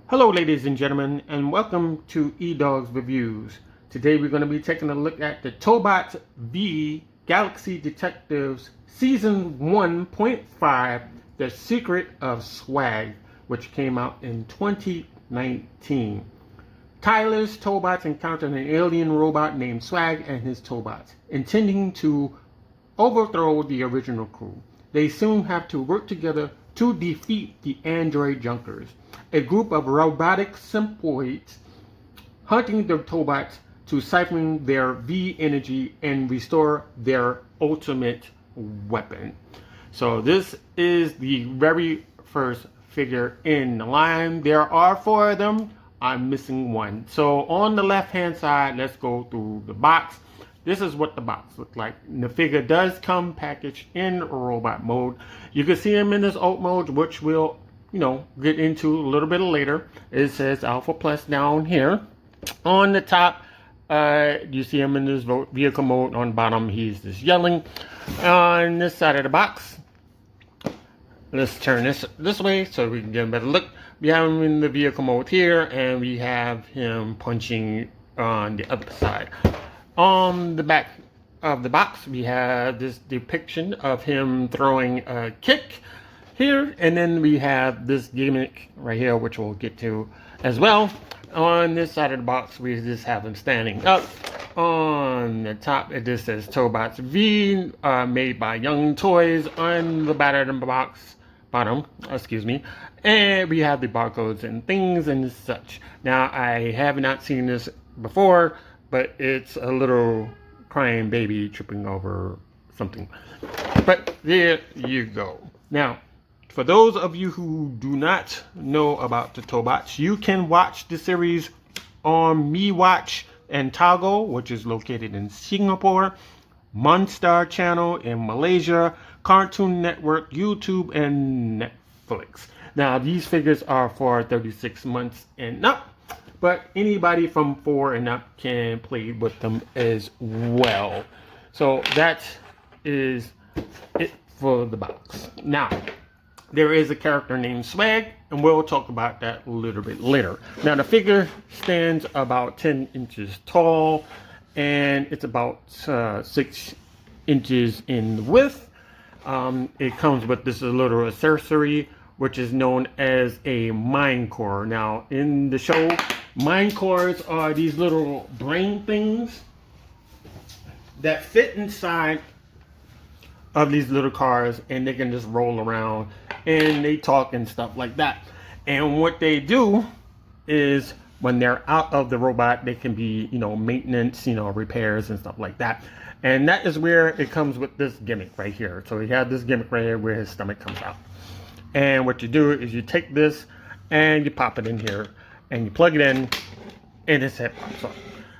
Hello ladies and gentlemen, and welcome to Edoggz Reviews. Today we're going to be taking a look at the Tobots v Galaxy Detectives Season 1.5, The Secret of Swag, which came out in 2019. Tyler's Tobots encountered an alien robot named Swag and his Tobots, intending to overthrow the original crew. They soon have to work together to defeat the android junkers, a group of robotic symbiotes hunting the Tobots to siphon their V energy and restore their ultimate weapon. So this is the very first figure in the line. There are 4 of them. I'm missing one. So on the left hand side, let's go through the box. This is what the box looks like. And the figure does come packaged in robot mode. You can see him in this alt mode, which we'll, get into a little bit later. It says Alpha Plus down here. On the top, you see him in this vehicle mode. On the bottom, he's just yelling. On this side of the box, let's turn this way so we can get a better look. We have him in the vehicle mode here, and we have him punching on the other side. On the back of the box, we have this depiction of him throwing a kick here, and then we have this gimmick right here, which we'll get to as well. On this side of the box, we just have him standing up. On the top, it just says Tobots V, made by Young Toys. On the bottom and we have the barcodes and things and such. Now, I have not seen this before, but it's a little crying baby tripping over something. But there you go. Now, for those of you who do not know about the Tobots, you can watch the series on MeWatch and Togo, which is located in Singapore, Monstar Channel in Malaysia, Cartoon Network, YouTube, and Netflix. Now, these figures are for 36 months and up, but anybody from 4 and up can play with them as well. So that is it for the box. Now, there is a character named Swag, and we'll talk about that a little bit later. Now, the figure stands about 10 inches tall, and it's about 6 inches in width. It comes with this little accessory, which is known as a mind core. Now, in the show, mind cores are these little brain things that fit inside of these little cars, and they can just roll around and they talk and stuff like that. And what they do is when they're out of the robot, they can be, maintenance, repairs and stuff like that. And that is where it comes with this gimmick right here. So we have this gimmick right here where his stomach comes out. And what you do is you take this and you pop it in here and you plug it in and his head pops off.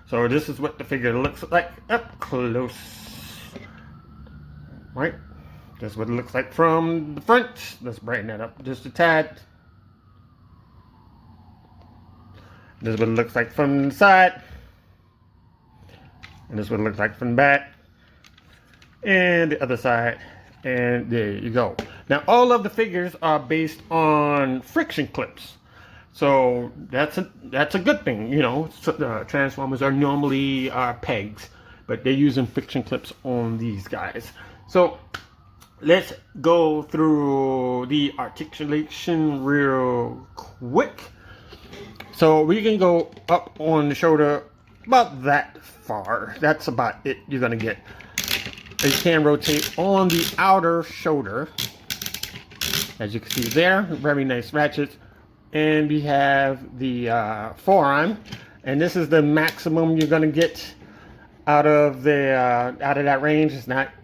So this is what the figure looks like up close. Right? That's what it looks like from the front. Let's brighten that up just a tad. This is what it looks like from the side. And this is what it looks like from the back. And the other side. And there you go. Now, all of the figures are based on friction clips. So that's a good thing, Transformers are normally pegs, but they're using friction clips on these guys. So let's go through the articulation real quick. So we can go up on the shoulder about that far. That's about it you're gonna get. It can rotate on the outer shoulder, as you can see there. Very nice ratchets. And we have the forearm, and this is the maximum you're gonna get out of that range.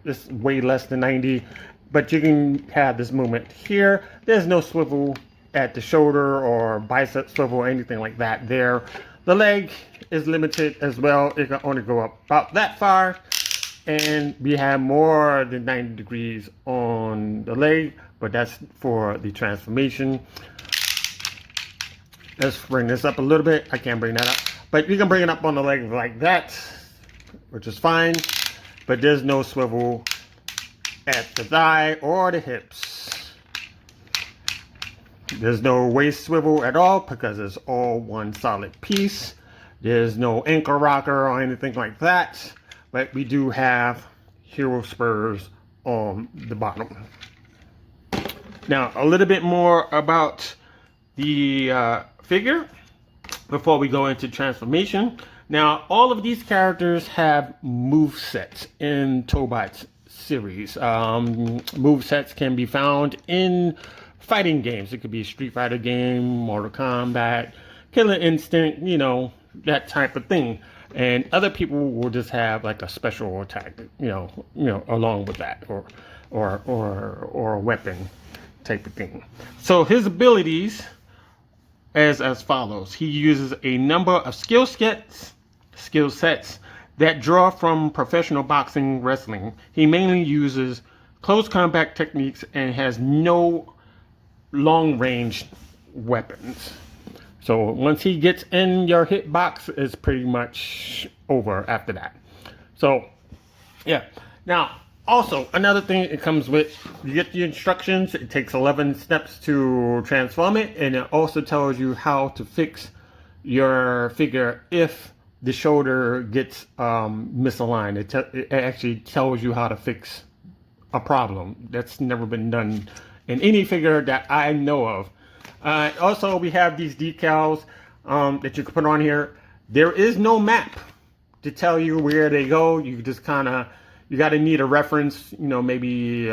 It's way less than 90, but you can have this movement here. There's no swivel at the shoulder or bicep swivel or anything like that there. The leg is limited as well. It can only go up about that far, and we have more than 90 degrees on the leg, but that's for the transformation. Let's bring this up a little bit. I can't bring that up, but you can bring it up on the leg like that, which is fine, but there's no swivel at the thigh or the hips. There's no waist swivel at all because it's all one solid piece. There's no ankle rocker or anything like that, but we do have hero spurs on the bottom. Now, a little bit more about the figure before we go into transformation. Now, all of these characters have move sets in Tobots series. Move sets can be found in fighting games. It could be a Street Fighter game, Mortal Kombat, Killer Instinct, you know, that type of thing. And other people will just have like a special attack, you know, along with that, or a weapon type of thing. So his abilities as follows. He uses a number of skill sets that draw from professional boxing wrestling. He mainly uses close combat techniques and has no long range weapons. So once he gets in your hitbox, it's pretty much over after that. So yeah. Now, also another thing it comes with, you get the instructions. It takes 11 steps to transform it, and it also tells you how to fix your figure if the shoulder gets misaligned. It actually tells you how to fix a problem. That's never been done in any figure that I know of. Also, we have these decals that you can put on here. There is no map to tell you where they go. You just kind of, you got to need a reference, you know, maybe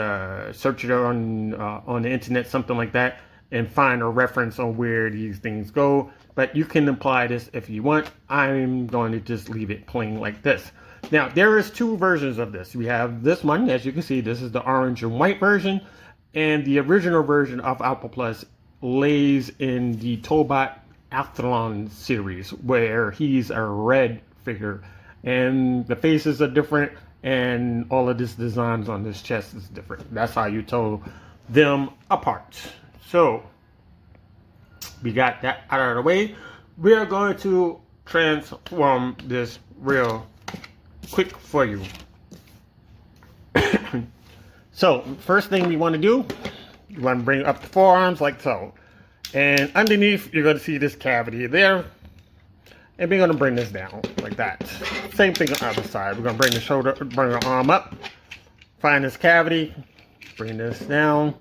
search it on the internet, something like that, and find a reference on where these things go. But you can apply this if you want. I'm going to just leave it plain like this. Now, there is two versions of this. We have this one, as you can see, this is the orange and white version, and the original version of Alpha Plus lays in the Tobot Athlon series, where he's a red figure, and the faces are different, and all of this designs on this chest is different. That's how you tell them apart. So we got that out of the way. We are going to transform this real quick for you. So first thing we want to do, you want to bring up the forearms like so, and underneath you're going to see this cavity there, and we're going to bring this down like that. Same thing on the other side. We're going to bring the shoulder, bring the arm up, find this cavity, bring this down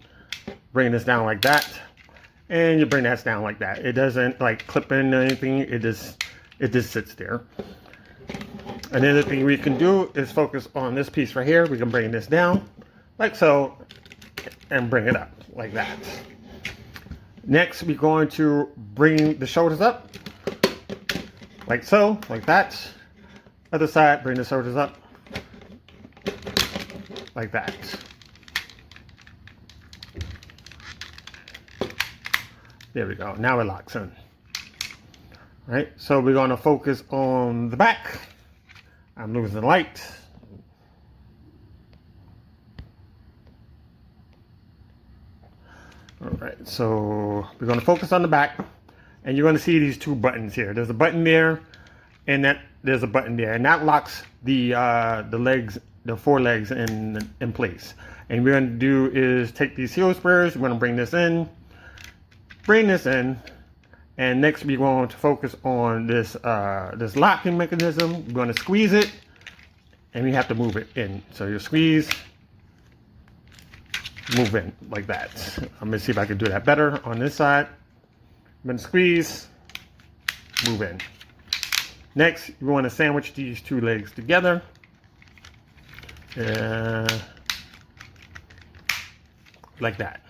like that, and you bring that down like that. It doesn't like clip in or anything. It just sits there. Another thing we can do is focus on this piece right here. We can bring this down like so, and bring it up like that. Next, we're going to bring the shoulders up like so, like that. Other side, bring the shoulders up like that. There we go. Now it locks in. All right, so we're going to focus on the back. I'm losing light. All right, so we're going to focus on the back, and you're going to see these two buttons here. There's a button there, and there's a button there, and that locks the legs, the forelegs in place. And what we're going to do is take these heel spurs. We're going to bring this in, and next we're going to focus on this this locking mechanism. We're going to squeeze it, and we have to move it in. So you squeeze, move in like that. I'm gonna see if I can do that better on this side. I'm gonna squeeze, move in. Next, you want to sandwich these two legs together. Like that.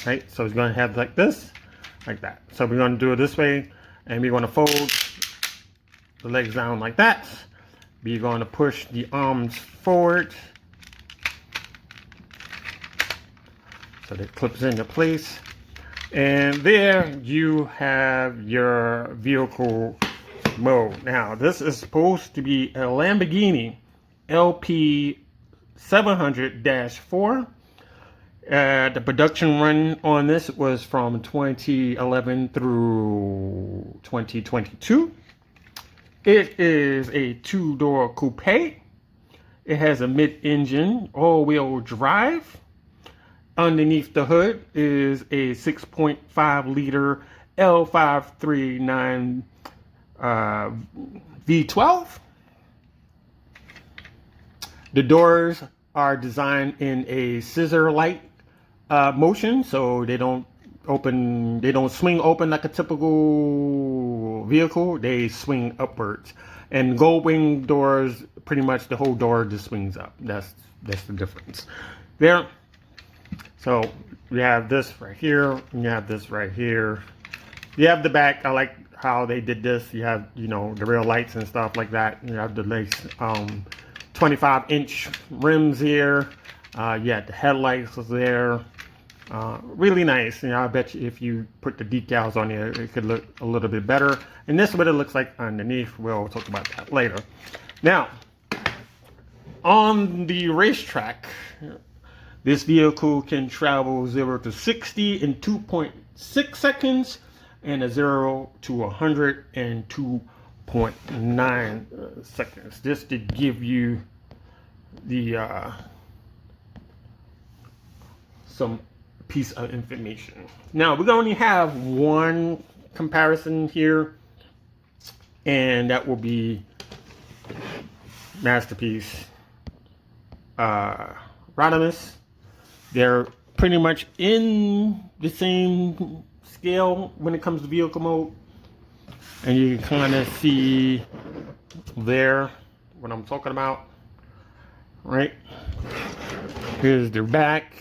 Right? So it's going to have like this, like that. So we're going to do it this way, and we're going to fold the legs down like that. We're going to push the arms forward so that it clips into place. And there you have your vehicle mode. Now, this is supposed to be a Lamborghini LP 700-4. The production run on this was from 2011 through 2022. It is a two-door coupe. It has a mid-engine all-wheel drive. underneath the hood is a 6.5 liter L539 V12. The doors are designed in a scissor-like motion, so they don't swing open like a typical vehicle. They swing upwards. And gold wing doors, pretty much the whole door just swings up. That's the difference there. So you have this right here, and you have this right here. You have the back. I like how they did this. You have, you know, the real lights and stuff like that. You have the nice 25-inch rims here. You had the headlights there. Really nice. You know, I bet you if you put the decals on here, it could look a little bit better. And this is what it looks like underneath. We'll talk about that later. Now, on the racetrack, this vehicle can travel 0 to 60 in 2.6 seconds and a 0 to 100 in 2.9 seconds. Just to give you the some piece of information. Now we're going to only have one comparison here, and that will be Masterpiece Rodimus. They're pretty much in the same scale when it comes to vehicle mode, and you can kind of see there what I'm talking about. Right, here's their back.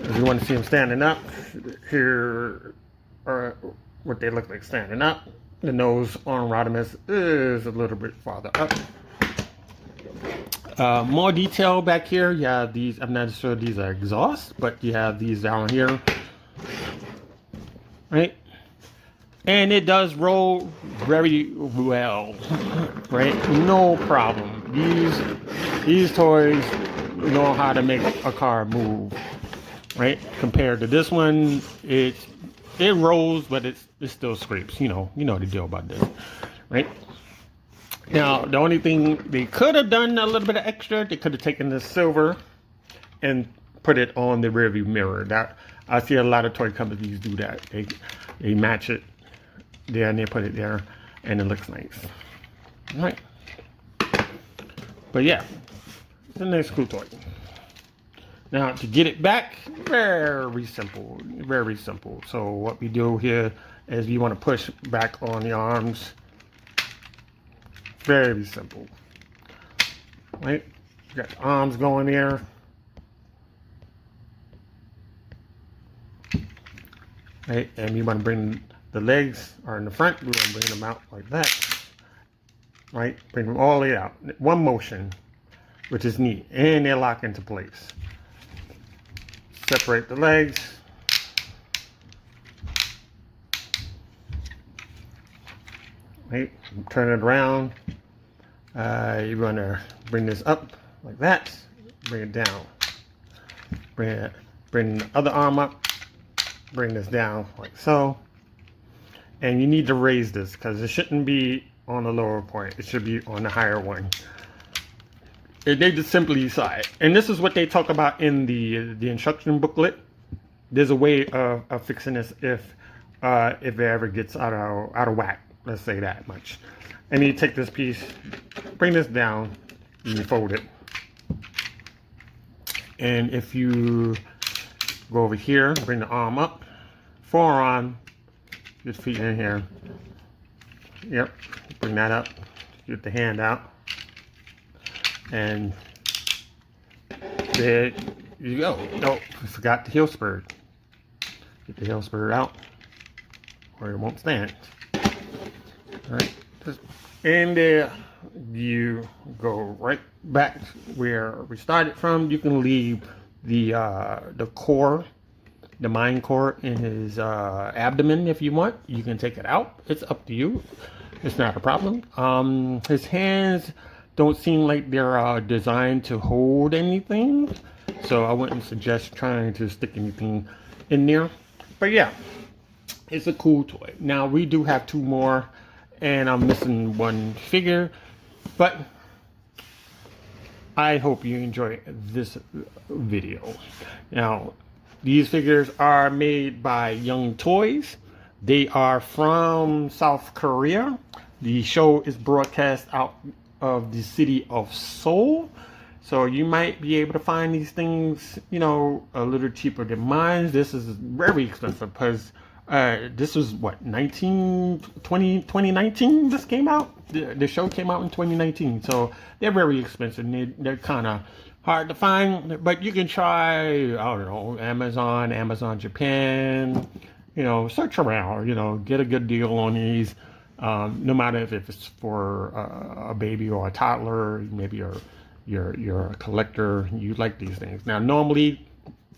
If you want to see them standing up, here are what they look like standing up. The nose on Rodimus is a little bit farther up. More detail back here. You have these. I'm not sure these are exhaust, but you have these down here, right? And it does roll very well, right? No problem. These toys know how to make a car move, right? Compared to this one, it rolls, but it still scrapes. You know the deal about this, right? Now, the only thing they could have done a little bit of extra, they could have taken this silver and put it on the rearview mirror. That I see a lot of toy companies do that. They match it there and they put it there, and it looks nice, right? But yeah, it's a nice cool toy. Now to get it back, very simple, very simple. So what we do here is you want to push back on the arms. Very simple, right? You got the arms going there. Right, and you want to bring the legs are in the front. We want to bring them out like that. Right, bring them all the way out. One motion, which is neat, and they lock into place. Separate the legs. Right, turn it around. You're going to bring this up like that. Bring it down. Bring the other arm up. Bring this down like so. And you need to raise this because it shouldn't be on the lower point. It should be on the higher one. They just simply decide. And this is what they talk about in the instruction booklet. There's a way of fixing this if it ever gets out of whack. Let's say that much. And you take this piece, bring this down, and you fold it. And if you go over here, bring the arm up, forearm, your feet in here. Yep, bring that up, get the hand out, and there you go. Oh, I forgot the heel spur. Get the heel spur out, or it won't stand. All right, and there you go right back where we started from. You can leave the core, the mind core in his abdomen if you want. You can take it out. It's up to you. It's not a problem. His hands don't seem like they're designed to hold anything, so I wouldn't suggest trying to stick anything in there. But yeah, it's a cool toy. Now we do have two more, and I'm missing one figure, but I hope you enjoy this video. Now, these figures are made by Young Toys. They are from South Korea. The show is broadcast out of the city of Seoul. So you might be able to find these things, you know, a little cheaper than mine. This is very expensive because this was what, 2019 this came out? The show came out in 2019. So they're very expensive. And they're kind of hard to find, but you can try, I don't know, Amazon Japan, you know, search around, you know, get a good deal on these. No matter if it's for a baby or a toddler, maybe you're a collector, you like these things. Now, normally,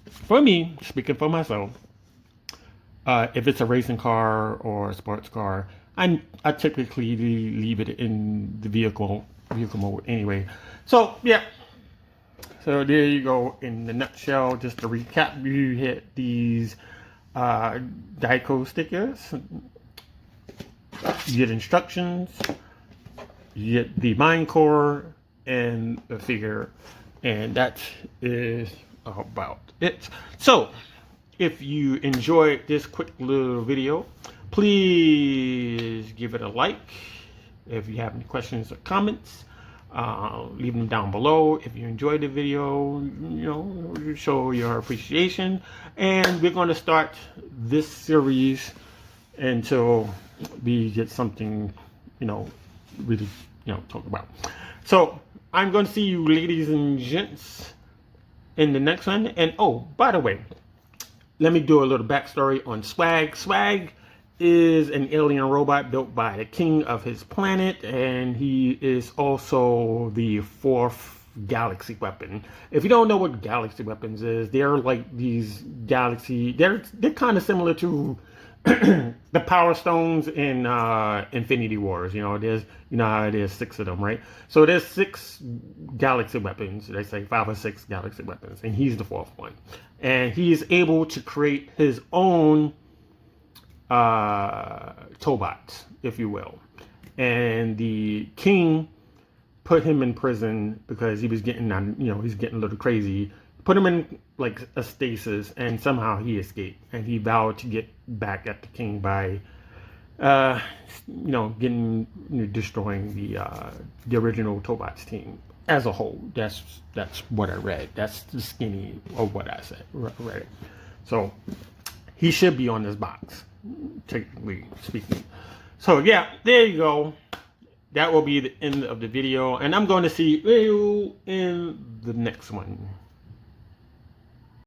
for me, speaking for myself, if it's a racing car or a sports car, I typically leave it in the vehicle mode anyway. So, yeah. So there you go. In the nutshell, just to recap, you hit these Geico stickers. You get instructions. You get the mine core and the figure, and that is about it. So if you enjoyed this quick little video, please give it a like. If you have any questions or comments, leave them down below. If you enjoyed the video, you know, show your appreciation. And we're going to start this series until we get something, you know, really, you know, talk about. So I'm going to see you, ladies and gents, in the next one. And oh, by the way, let me do a little backstory on Swag. Swag is an alien robot built by the king of his planet, and he is also the fourth galaxy weapon. If you don't know what galaxy weapons is, they're like these galaxy, they're kind of similar to the Power Stones in Infinity Wars. You know, there's, you know how there's 6 of them, right? So there's 6 galaxy weapons. They say 5 or 6 galaxy weapons, and he's the 4th one. And he is able to create his own Tobots, if you will. And the king put him in prison because he was getting, you know, he's getting a little crazy. Put him in like a stasis, and somehow he escaped. And he vowed to get back at the king by, you know, destroying the original Tobots team as a whole. That's what I read. That's the skinny of what I said. Right. So he should be on this box, technically speaking. So yeah, there you go. That will be the end of the video, and I'm going to see you in the next one.